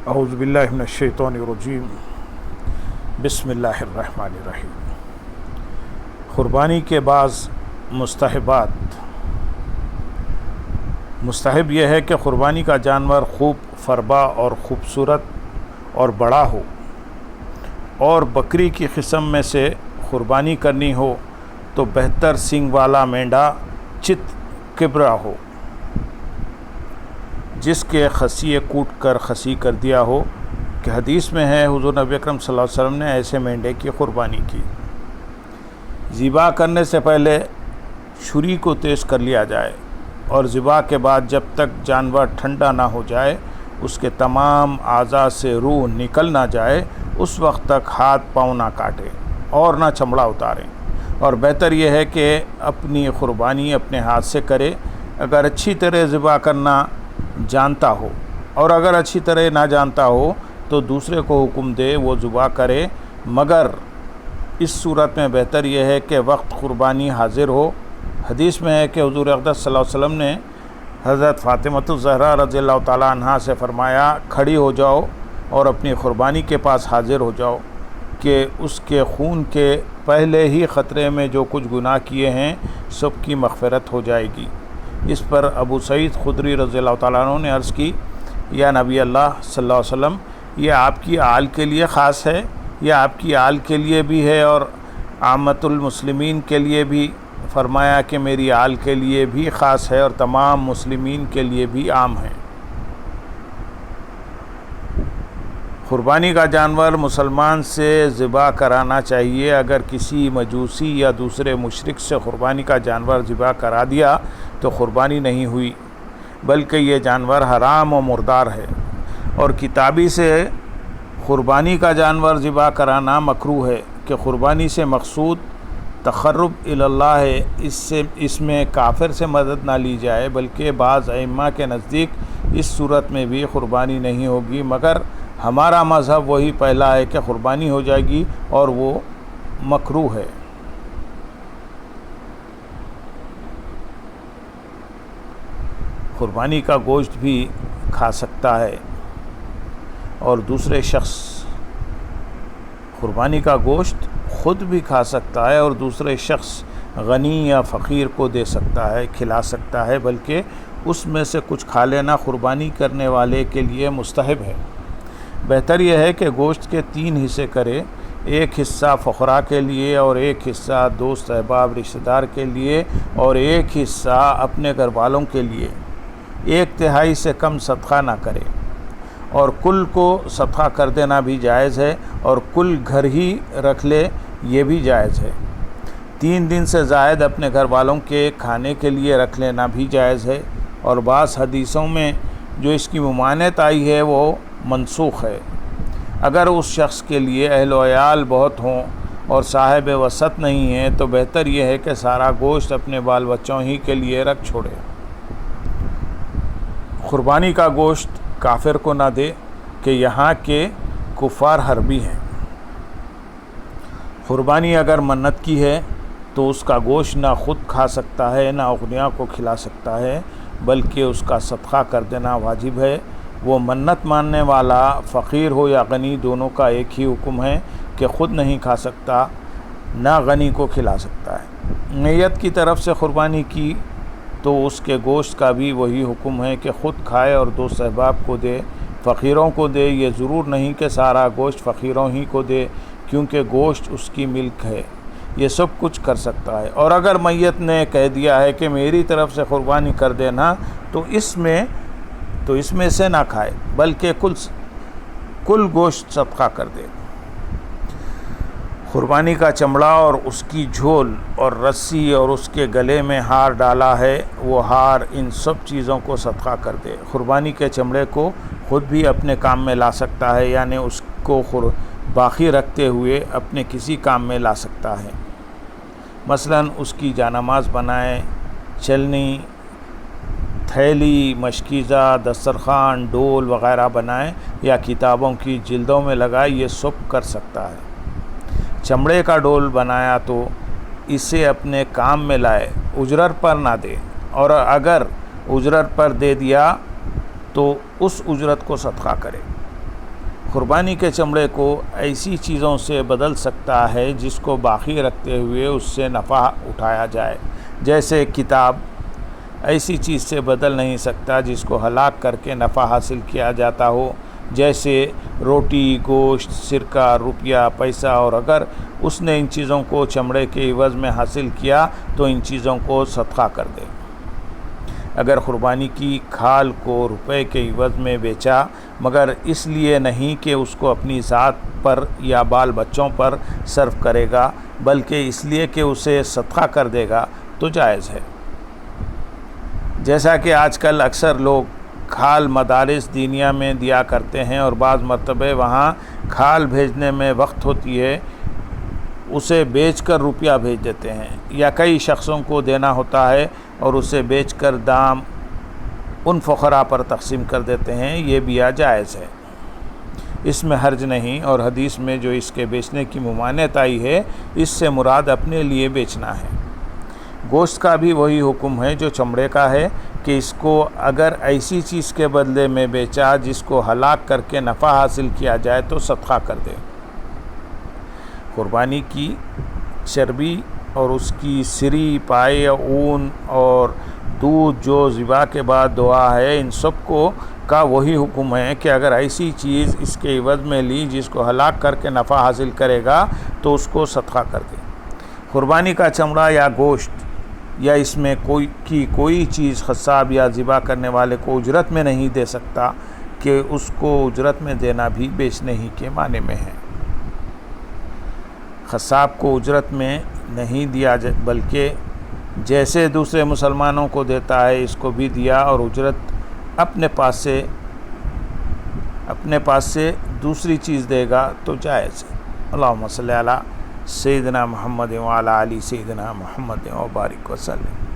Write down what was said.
اعوذ باللہ من الشیطان الرجیم بسم اللہ الرحمن الرحیم۔ قربانی کے بعض مستحب یہ ہے کہ قربانی کا جانور خوب فربا اور خوبصورت اور بڑا ہو، اور بکری کی قسم میں سے قربانی کرنی ہو تو بہتر سینگ والا مینڈا چت کبرا ہو، جس کے خصیے کوٹ کر خصی کر دیا ہو، کہ حدیث میں ہے حضور نبی اکرم صلی اللہ علیہ وسلم نے ایسے مینڈے کی قربانی کی۔ ذبح کرنے سے پہلے چھری کو تیز کر لیا جائے، اور ذبح کے بعد جب تک جانور ٹھنڈا نہ ہو جائے، اس کے تمام اعضاء سے روح نکل نہ جائے، اس وقت تک ہاتھ پاؤں نہ کاٹیں اور نہ چمڑا اتاریں۔ اور بہتر یہ ہے کہ اپنی قربانی اپنے ہاتھ سے کرے، اگر اچھی طرح ذبح کرنا جانتا ہو، اور اگر اچھی طرح نہ جانتا ہو تو دوسرے کو حکم دے وہ ذبح کرے، مگر اس صورت میں بہتر یہ ہے کہ وقت قربانی حاضر ہو۔ حدیث میں ہے کہ حضور اقدس صلی اللہ علیہ وسلم نے حضرت فاطمۃ الزہرا رضی اللہ تعالیٰ عنہا سے فرمایا، کھڑی ہو جاؤ اور اپنی قربانی کے پاس حاضر ہو جاؤ، کہ اس کے خون کے پہلے ہی خطرے میں جو کچھ گناہ کیے ہیں سب کی مغفرت ہو جائے گی۔ اس پر ابو سعید خدری رضی اللہ تعالیٰ عنہ نے عرض کی، یا نبی اللہ صلی اللہ علیہ وسلم، یہ آپ کی آل کے لیے خاص ہے یا آپ کی آل کے لیے بھی ہے اور عامت المسلمین کے لیے بھی؟ فرمایا کہ میری آل کے لیے بھی خاص ہے اور تمام مسلمین کے لیے بھی عام ہے۔ قربانی کا جانور مسلمان سے ذبح کرانا چاہیے۔ اگر کسی مجوسی یا دوسرے مشرک سے قربانی کا جانور ذبح کرا دیا تو قربانی نہیں ہوئی، بلکہ یہ جانور حرام و مردار ہے۔ اور کتابی سے قربانی کا جانور ذبح کرانا مکروہ ہے، کہ قربانی سے مقصود تقرب الی اللہ ہے، اس میں کافر سے مدد نہ لی جائے، بلکہ بعض ائمہ کے نزدیک اس صورت میں بھی قربانی نہیں ہوگی، مگر ہمارا مذہب وہی پہلا ہے کہ قربانی ہو جائے گی، اور وہ مکروہ ہے۔ قربانی کا گوشت بھی کھا سکتا ہے، اور دوسرے شخص قربانی کا گوشت خود بھی کھا سکتا ہے، اور دوسرے شخص غنی یا فقیر کو دے سکتا ہے، کھلا سکتا ہے، بلکہ اس میں سے کچھ کھا لینا قربانی کرنے والے کے لیے مستحب ہے۔ بہتر یہ ہے کہ گوشت کے 3 حصے کرے، ایک حصہ فقراء کے لیے، اور ایک حصہ دوست احباب رشتہ دار کے لیے، اور ایک حصہ اپنے گھر والوں کے لیے۔ 1/3 سے کم صدقہ نہ کرے، اور کل کو صدقہ کر دینا بھی جائز ہے، اور کل گھر ہی رکھ لے، یہ بھی جائز ہے۔ 3 دن سے زائد اپنے گھر والوں کے کھانے کے لیے رکھ لینا بھی جائز ہے، اور بعض حدیثوں میں جو اس کی ممانعت آئی ہے وہ منسوخ ہے۔ اگر اس شخص کے لیے اہل و عیال بہت ہوں اور صاحب وسعت نہیں ہے تو بہتر یہ ہے کہ سارا گوشت اپنے بال بچوں ہی کے لیے رکھ چھوڑے۔ قربانی کا گوشت کافر کو نہ دے، کہ یہاں کے کفار حربی ہیں۔ قربانی اگر منت کی ہے تو اس کا گوشت نہ خود کھا سکتا ہے نہ اغنیاء کو کھلا سکتا ہے، بلکہ اس کا صدقہ کر دینا واجب ہے۔ وہ منت ماننے والا فقیر ہو یا غنی، دونوں کا ایک ہی حکم ہے کہ خود نہیں کھا سکتا، نہ غنی کو کھلا سکتا ہے۔ نیت کی طرف سے قربانی کی تو اس کے گوشت کا بھی وہی حکم ہے کہ خود کھائے اور دوست احباب کو دے، فقیروں کو دے۔ یہ ضرور نہیں کہ سارا گوشت فقیروں ہی کو دے، کیونکہ گوشت اس کی ملک ہے، یہ سب کچھ کر سکتا ہے۔ اور اگر میت نے کہہ دیا ہے کہ میری طرف سے قربانی کر دینا، تو اس میں سے نہ کھائے، بلکہ کل گوشت صدقہ کر دے۔ قربانی کا چمڑا اور اس کی جھول اور رسی اور اس کے گلے میں ہار ڈالا ہے، وہ ہار، ان سب چیزوں کو صدقہ کر دے۔ قربانی کے چمڑے کو خود بھی اپنے کام میں لا سکتا ہے، یعنی اس کو باقی رکھتے ہوئے اپنے کسی کام میں لا سکتا ہے، مثلاً اس کی جانماز بنائے، چلنی، تھیلی، مشکیزہ، دسترخوان، ڈول وغیرہ بنائے، یا کتابوں کی جلدوں میں لگائے، یہ سب کر سکتا ہے۔ چمڑے کا ڈول بنایا تو اسے اپنے کام میں لائے، اجرت پر نہ دے، اور اگر اجرت پر دے دیا تو اس اجرت کو صدقہ کرے۔ قربانی کے چمڑے کو ایسی چیزوں سے بدل سکتا ہے جس کو باقی رکھتے ہوئے اس سے نفع اٹھایا جائے، جیسے کتاب ایسی چیز سے بدل نہیں سکتا جس کو ہلاک کر کے نفع حاصل کیا جاتا ہو، جیسے روٹی، گوشت، سرکہ، روپیہ، پیسہ، اور اگر اس نے ان چیزوں کو چمڑے کے عوض میں حاصل کیا تو ان چیزوں کو صدقہ کر دے۔ اگر قربانی کی کھال کو روپے کے عوض میں بیچا مگر اس لیے نہیں کہ اس کو اپنی ذات پر یا بال بچوں پر صرف کرے گا بلکہ اس لیے کہ اسے صدقہ کر دے گا تو جائز ہے۔ جیسا کہ آج کل اکثر لوگ کھال مدارس دینیا میں دیا کرتے ہیں اور بعض مرتبہ وہاں کھال بھیجنے میں وقت ہوتی ہے، اسے بیچ کر روپیہ بھیج دیتے ہیں، یا کئی شخصوں کو دینا ہوتا ہے اور اسے بیچ کر دام ان فقراء پر تقسیم کر دیتے ہیں، یہ بھی جائز ہے، اس میں حرج نہیں۔ اور حدیث میں جو اس کے بیچنے کی ممانعت آئی ہے اس سے مراد اپنے لیے بیچنا ہے۔ گوشت کا بھی وہی حکم ہے جو چمڑے کا ہے کہ اس کو اگر ایسی چیز کے بدلے میں بیچا جس کو ہلاک کر کے نفع حاصل کیا جائے تو صدقہ کر دے۔ قربانی کی چربی اور اس کی سری، پائے، اون اور دودھ جو ذبح کے بعد دعا ہے، ان سب کو کا وہی حکم ہے کہ اگر ایسی چیز اس کے عوض میں لی جس کو ہلاک کر کے نفع حاصل کرے گا تو اس کو صدقہ کر دے۔ قربانی کا چمڑا یا گوشت یا اس میں کوئی چیز قصاب یا ذبح کرنے والے کو اجرت میں نہیں دے سکتا کہ اس کو اجرت میں دینا بھی بیچنے ہی کے معنی میں ہے۔ قصاب کو اجرت میں نہیں دیا بلکہ جیسے دوسرے مسلمانوں کو دیتا ہے اس کو بھی دیا اور اجرت اپنے پاس سے دوسری چیز دے گا تو جائز ہے۔ اللہم صلی علی سیدنا محمد وعلی آل سیدنا محمد وبارک وسلم۔